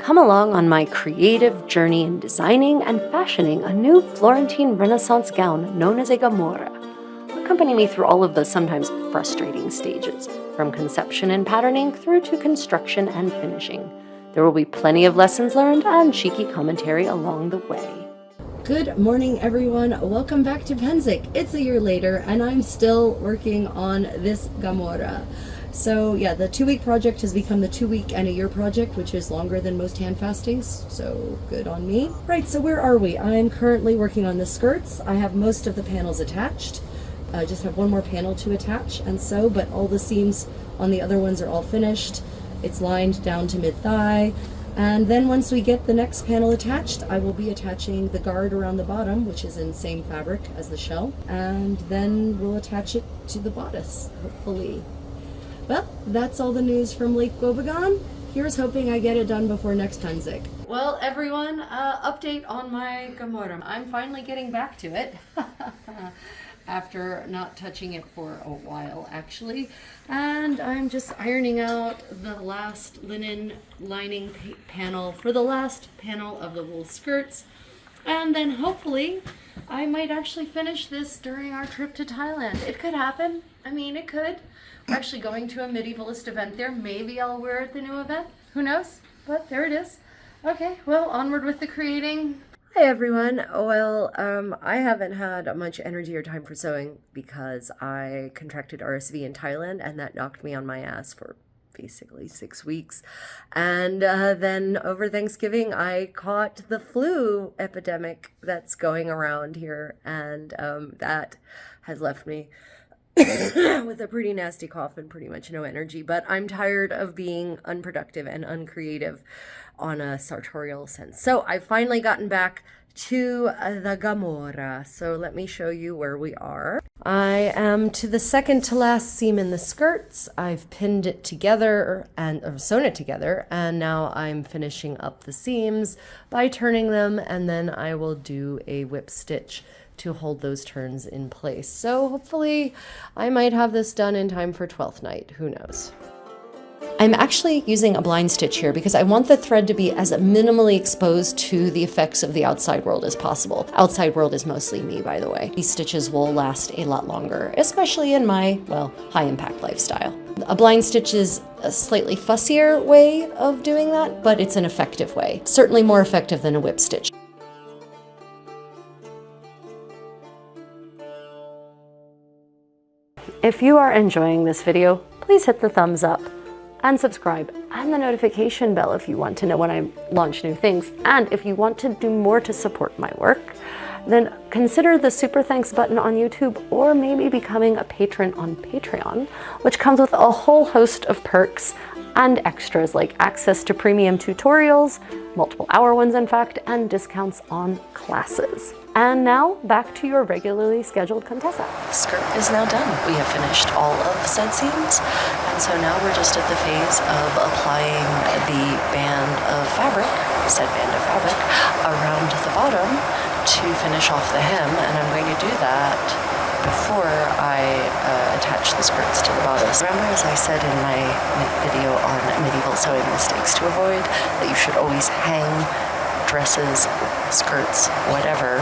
Come along on my creative journey in designing and fashioning a new Florentine Renaissance gown known as a gamurra. Accompany me through all of the sometimes frustrating stages, from conception and patterning through to construction and finishing. There will be plenty of lessons learned and cheeky commentary along the way. Good morning, everyone. Welcome back to Pennsic. It's a year later, and I'm still working on this gamurra. So yeah, the 2-week project has become the 2-week and a year project, which is longer than most hand fastings, so good on me. Right, so where are we? I'm currently working on the skirts. I have most of the panels attached. I just have one more panel to attach and sew, but all the seams on the other ones are all finished. It's lined down to mid-thigh. And then once we get the next panel attached, I will be attaching the guard around the bottom, which is in the same fabric as the shell, and then we'll attach it to the bodice, hopefully. Well, that's all the news from Lake Wobegon. Here's hoping I get it done before next Pennsic. Well, everyone, update on my gamurra. I'm finally getting back to it. After not touching it for a while, actually. And I'm just ironing out the last linen lining panel for the last panel of the wool skirts. And then hopefully I might actually finish this during our trip to Thailand. It could happen. I mean, it could. We're actually going to a medievalist event there. Maybe I'll wear it at the new event. Who knows? But there it is. Okay, well, onward with the creating. Hi everyone. Well, I haven't had much energy or time for sewing because I contracted RSV in Thailand, and that knocked me on my ass for basically 6 weeks. And then over Thanksgiving, I caught the flu epidemic that's going around here, and that has left me with a pretty nasty cough and pretty much no energy. But I'm tired of being unproductive and uncreative on a sartorial sense. So I've finally gotten back to the gamurra. So let me show you where we are. I am to the second to last seam in the skirts. I've pinned it together or sewn it together, and now I'm finishing up the seams by turning them, and then I will do a whip stitch to hold those turns in place. So hopefully I might have this done in time for 12th night. Who knows? I'm actually using a blind stitch here because I want the thread to be as minimally exposed to the effects of the outside world as possible. Outside world is mostly me, by the way. These stitches will last a lot longer, especially in my, well, high impact lifestyle. A blind stitch is a slightly fussier way of doing that, but it's an effective way. Certainly more effective than a whip stitch. If you are enjoying this video, please hit the thumbs up and subscribe and the notification bell if you want to know when I launch new things. And if you want to do more to support my work, then consider the super thanks button on YouTube, or maybe becoming a patron on Patreon, which comes with a whole host of perks and extras like access to premium tutorials, multiple hour ones in fact, and discounts on classes. And now back to your regularly scheduled Contessa. The skirt is now done. We have finished all of said seams, and so now we're just at the phase of applying the band of fabric, said band of fabric, around the bottom to finish off the hem, and I'm going to do that before I attach the skirts to the bodice. Remember, as I said in my video on medieval sewing mistakes to avoid, that you should always hang dresses, skirts, whatever,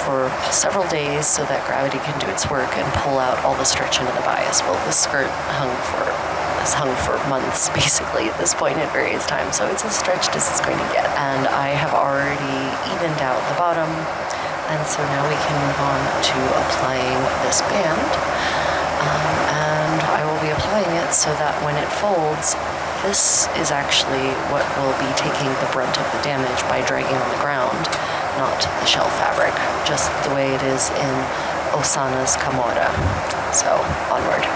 for several days so that gravity can do its work and pull out all the stretch into the bias. Well, this skirt has hung for months basically at this point at various times, so it's as stretched as it's going to get. And I have already evened out the bottom, and so now we can move on to applying this band. And I will be applying it so that when it folds, this is actually what will be taking the brunt of the damage by dragging on the ground, not the shell fabric, just the way it is in Osanna's gamurra. So, onward.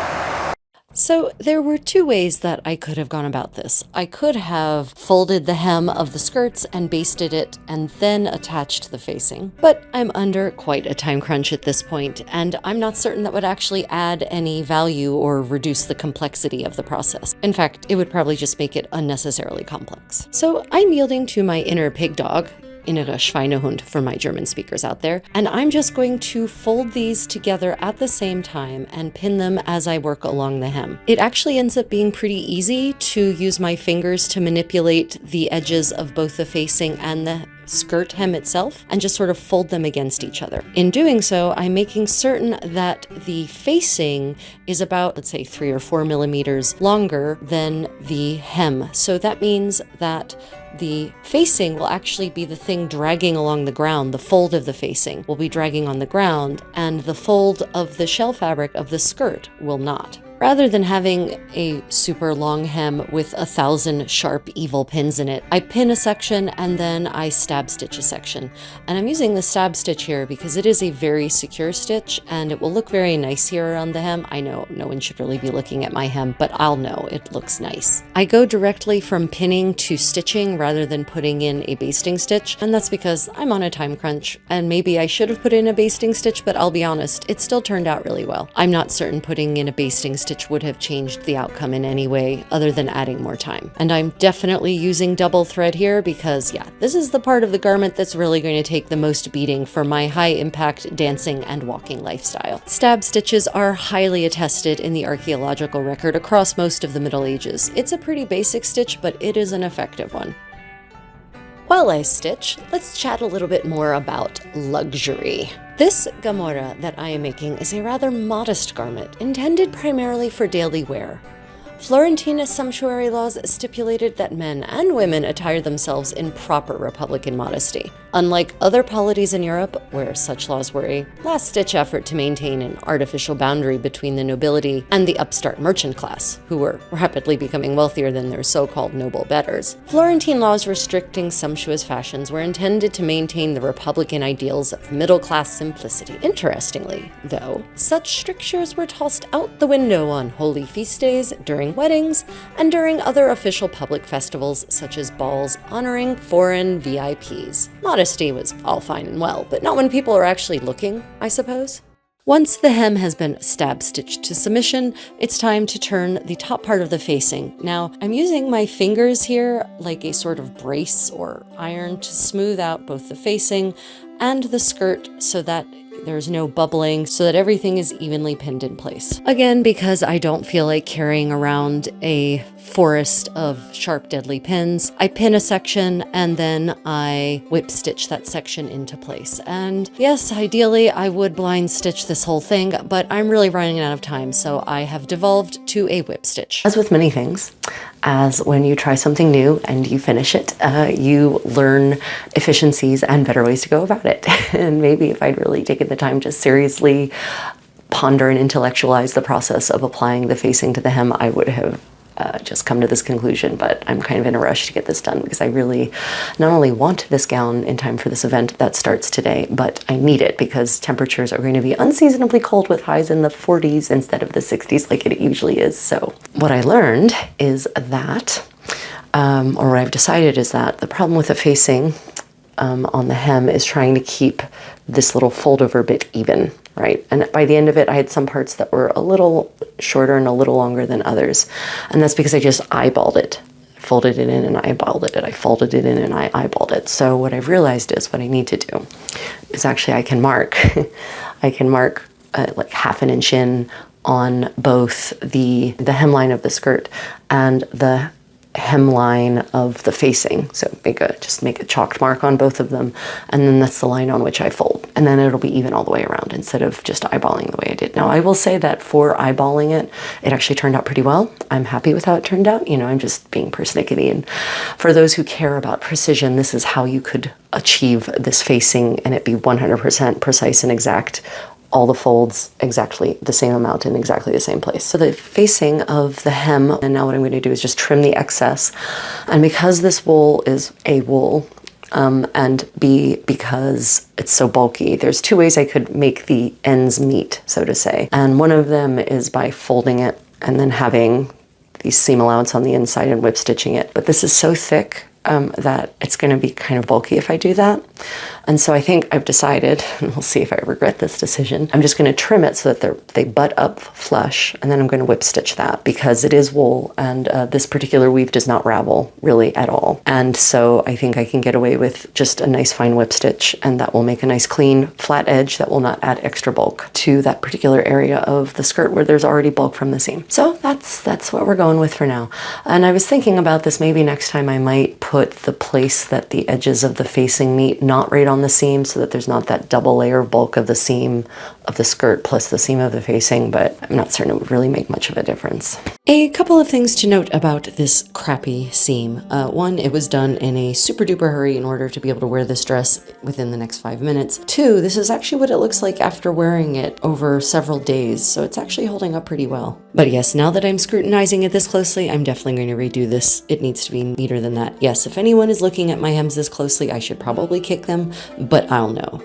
So there were two ways that I could have gone about this. I could have folded the hem of the skirts and basted it and then attached the facing. But I'm under quite a time crunch at this point, and I'm not certain that would actually add any value or reduce the complexity of the process. In fact, it would probably just make it unnecessarily complex. So I'm yielding to my inner pig dog, innere Schweinehund for my German speakers out there. And I'm just going to fold these together at the same time and pin them as I work along the hem. It actually ends up being pretty easy to use my fingers to manipulate the edges of both the facing and the skirt hem itself and just sort of fold them against each other. In doing so, I'm making certain that the facing is about, let's say, 3 or 4 millimeters longer than the hem. So that means that the facing will actually be the thing dragging along the ground. The fold of the facing will be dragging on the ground, and the fold of the shell fabric of the skirt will not. Rather than having a super long hem with 1,000 sharp evil pins in it, I pin a section and then I stab stitch a section. And I'm using the stab stitch here because it is a very secure stitch and it will look very nice here around the hem. I know no one should really be looking at my hem, but I'll know it looks nice. I go directly from pinning to stitching rather than putting in a basting stitch, and that's because I'm on a time crunch and maybe I should have put in a basting stitch, but I'll be honest, it still turned out really well. I'm not certain putting in a basting stitch would have changed the outcome in any way other than adding more time. And I'm definitely using double thread here because, yeah, this is the part of the garment that's really going to take the most beating for my high impact dancing and walking lifestyle. Stab stitches are highly attested in the archaeological record across most of the Middle Ages. It's a pretty basic stitch, but it is an effective one. While I stitch, let's chat a little bit more about luxury. This gamurra that I am making is a rather modest garment, intended primarily for daily wear. Florentine sumptuary laws stipulated that men and women attire themselves in proper Republican modesty. Unlike other polities in Europe, where such laws were a last-ditch effort to maintain an artificial boundary between the nobility and the upstart merchant class, who were rapidly becoming wealthier than their so-called noble betters, Florentine laws restricting sumptuous fashions were intended to maintain the Republican ideals of middle-class simplicity. Interestingly, though, such strictures were tossed out the window on holy feast days, during weddings, and during other official public festivals such as balls honoring foreign VIPs. Modesty was all fine and well, but not when people are actually looking, I suppose. Once the hem has been stab stitched to submission, it's time to turn the top part of the facing. Now, I'm using my fingers here like a sort of brace or iron to smooth out both the facing and the skirt so that there's no bubbling, so that everything is evenly pinned in place. Again, because I don't feel like carrying around a forest of sharp, deadly pins, I pin a section and then I whip stitch that section into place. And yes, ideally I would blind stitch this whole thing, but I'm really running out of time, so I have devolved to a whip stitch. As with many things, as when you try something new and you finish it, you learn efficiencies and better ways to go about it. And maybe if I'd really taken the time to seriously ponder and intellectualize the process of applying the facing to the hem, I would have just come to this conclusion, but I'm kind of in a rush to get this done because I really not only want this gown in time for this event that starts today, but I need it because temperatures are going to be unseasonably cold with highs in the 40s instead of the 60s like it usually is. So what I learned is that, or what I've decided is that the problem with the facing on the hem is trying to keep this little fold over bit even, right? And by the end of it, I had some parts that were a little shorter and a little longer than others. And that's because I just eyeballed it, folded it in and eyeballed it. I folded it in and I eyeballed it. So what I've realized is what I need to do is actually I can mark, I can mark like 1/2 inch in on both the hemline of the skirt and the hemline of the facing. So just make a chalked mark on both of them, and then that's the line on which I fold. And then it'll be even all the way around instead of just eyeballing the way I did. Now, I will say that for eyeballing it, it actually turned out pretty well. I'm happy with how it turned out. You know, I'm just being persnickety. And for those who care about precision, this is how you could achieve this facing and it be 100% precise and exact, all the folds exactly the same amount in exactly the same place. So the facing of the hem, and now what I'm going to do is just trim the excess. And because this wool is a wool, and B, because it's so bulky, there's 2 ways I could make the ends meet, so to say. And one of them is by folding it and then having these seam allowance on the inside and whip stitching it. But this is so thick, that it's going to be kind of bulky if I do that. And so I think I've decided, and we'll see if I regret this decision, I'm just going to trim it so that they butt up flush, and then I'm going to whip stitch that because it is wool, and this particular weave does not ravel really at all. And so I think I can get away with just a nice fine whip stitch, and that will make a nice clean flat edge that will not add extra bulk to that particular area of the skirt where there's already bulk from the seam. So that's what we're going with for now. And I was thinking about this, maybe next time I might put the place that the edges of the facing meet not right on the seam so that there's not that double layer of bulk of the seam of the skirt plus the seam of the facing, but I'm not certain it would really make much of a difference. A couple of things to note about this crappy seam. One, it was done in a super duper hurry in order to be able to wear this dress within the next 5 minutes. Two, this is actually what it looks like after wearing it over several days, so it's actually holding up pretty well. But yes, now that I'm scrutinizing it this closely, I'm definitely going to redo this. It needs to be neater than that. Yes, if anyone is looking at my hems this closely, I should probably kick them, but I'll know.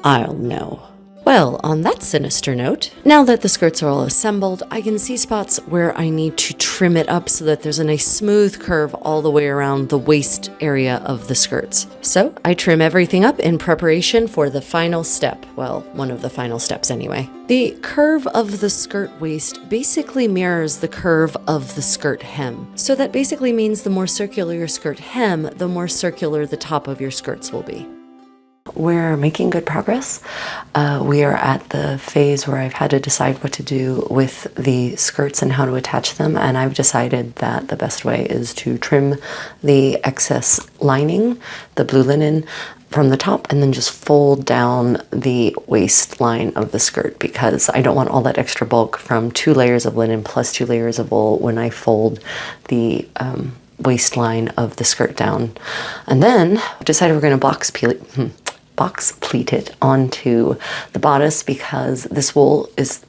I'll know. Well, on that sinister note, now that the skirts are all assembled, I can see spots where I need to trim it up so that there's a nice smooth curve all the way around the waist area of the skirts. So I trim everything up in preparation for the final step. Well, one of the final steps anyway. The curve of the skirt waist basically mirrors the curve of the skirt hem. So that basically means the more circular your skirt hem, the more circular the top of your skirts will be. We're making good progress. We are at the phase where I've had to decide what to do with the skirts and how to attach them, and I've decided that the best way is to trim the excess lining, the blue linen, from the top and then just fold down the waistline of the skirt because I don't want all that extra bulk from 2 layers of linen plus 2 layers of wool when I fold the waistline of the skirt down. And then I decided we're going to box pleat it onto the bodice because this wool is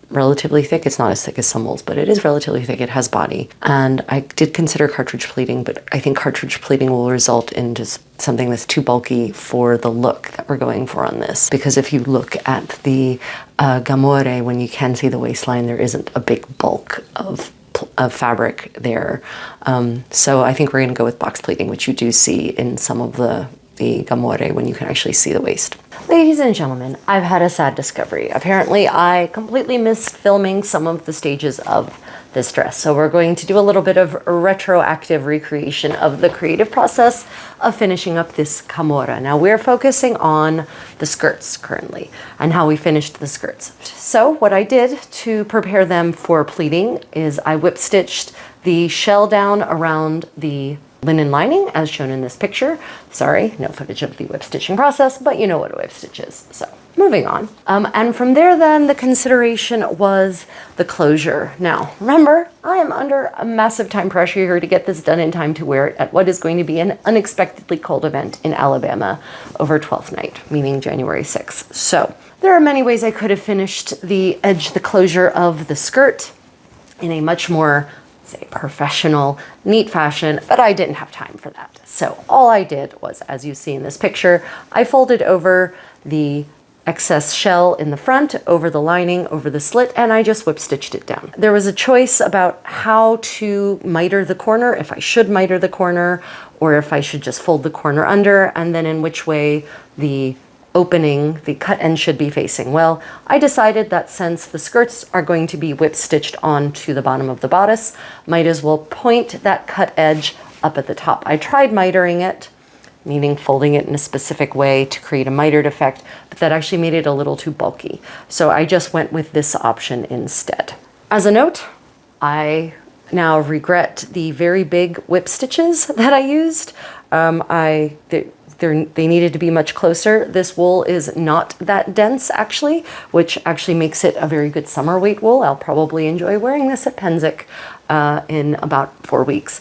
relatively thick. It's not as thick as some wools, but it is relatively thick. It has body. And I did consider cartridge pleating, but I think cartridge pleating will result in just something that's too bulky for the look that we're going for on this. Because if you look at the gamurra, when you can see the waistline, there isn't a big bulk of fabric there. So I think we're going to go with box pleating, which you do see in some of the gamurra when you can actually see the waist. Ladies and gentlemen, I've had a sad discovery. Apparently, I completely missed filming some of the stages of this dress. So we're going to do a little bit of retroactive recreation of the creative process of finishing up this gamurra. Now we're focusing on the skirts currently and how we finished the skirts. So what I did to prepare them for pleating is I whip stitched the shell down around the linen lining as shown in this picture. Sorry, no footage of the whip stitching process, but you know what a whip stitch is. So moving on. And from there then the consideration was the closure. Now remember, I am under a massive time pressure here to get this done in time to wear it at what is going to be an unexpectedly cold event in Alabama over 12th night, meaning January 6th. So there are many ways I could have finished the closure of the skirt in a much more say professional, neat fashion, but I didn't have time for that. So all I did was, as you see in this picture, I folded over the excess shell in the front, over the lining, over the slit, and I just whip stitched it down. There was a choice about how to miter the corner, if I should miter the corner, or if I should just fold the corner under, and then in which way the opening, the cut end should be facing. Well, I decided that since the skirts are going to be whip stitched onto the bottom of the bodice, might as well point that cut edge up at the top. I tried mitering it, meaning folding it in a specific way to create a mitered effect, but that actually made it a little too bulky. So I just went with this option instead. As a note, I now regret the very big whip stitches that I used. They needed to be much closer. This wool is not that dense actually, which actually makes it a very good summer weight wool. I'll probably enjoy wearing this at Penzik in about 4 weeks.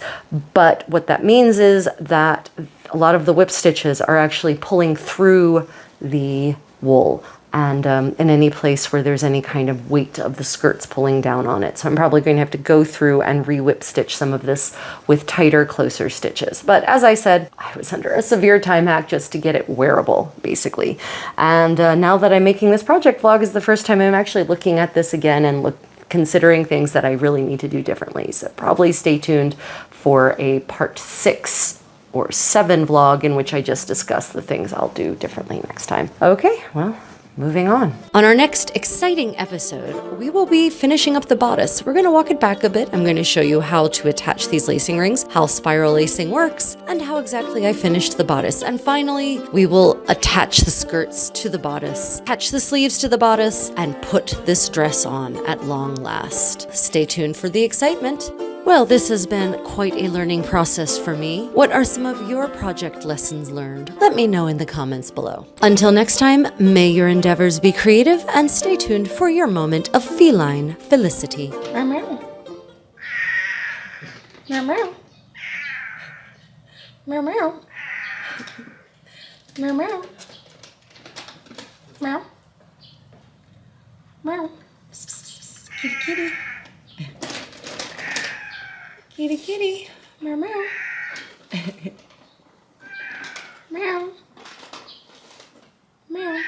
But what that means is that a lot of the whip stitches are actually pulling through the wool and in any place where there's any kind of weight of the skirts pulling down on it. So I'm probably going to have to go through and re-whip stitch some of this with tighter, closer stitches. But as I said, I was under a severe time hack just to get it wearable, basically. And now that I'm making this project vlog is the first time I'm actually looking at this again and considering things that I really need to do differently. So probably stay tuned for a part 6 or 7 vlog in which I just discuss the things I'll do differently next time. Okay, well, moving on. On our next exciting episode, we will be finishing up the bodice. We're going to walk it back a bit. I'm going to show you how to attach these lacing rings, how spiral lacing works, and how exactly I finished the bodice. And finally, we will attach the skirts to the bodice, attach the sleeves to the bodice, and put this dress on at long last. Stay tuned for the excitement. Well, this has been quite a learning process for me. What are some of your project lessons learned? Let me know in the comments below. Until next time, may your endeavors be creative and stay tuned for your moment of feline felicity. Meow meow. Meow meow. Meow meow. Meow meow. Meow. Meow. Psst, psst, psst. Kitty kitty. Kitty kitty. Meow meow. Meow. Meow.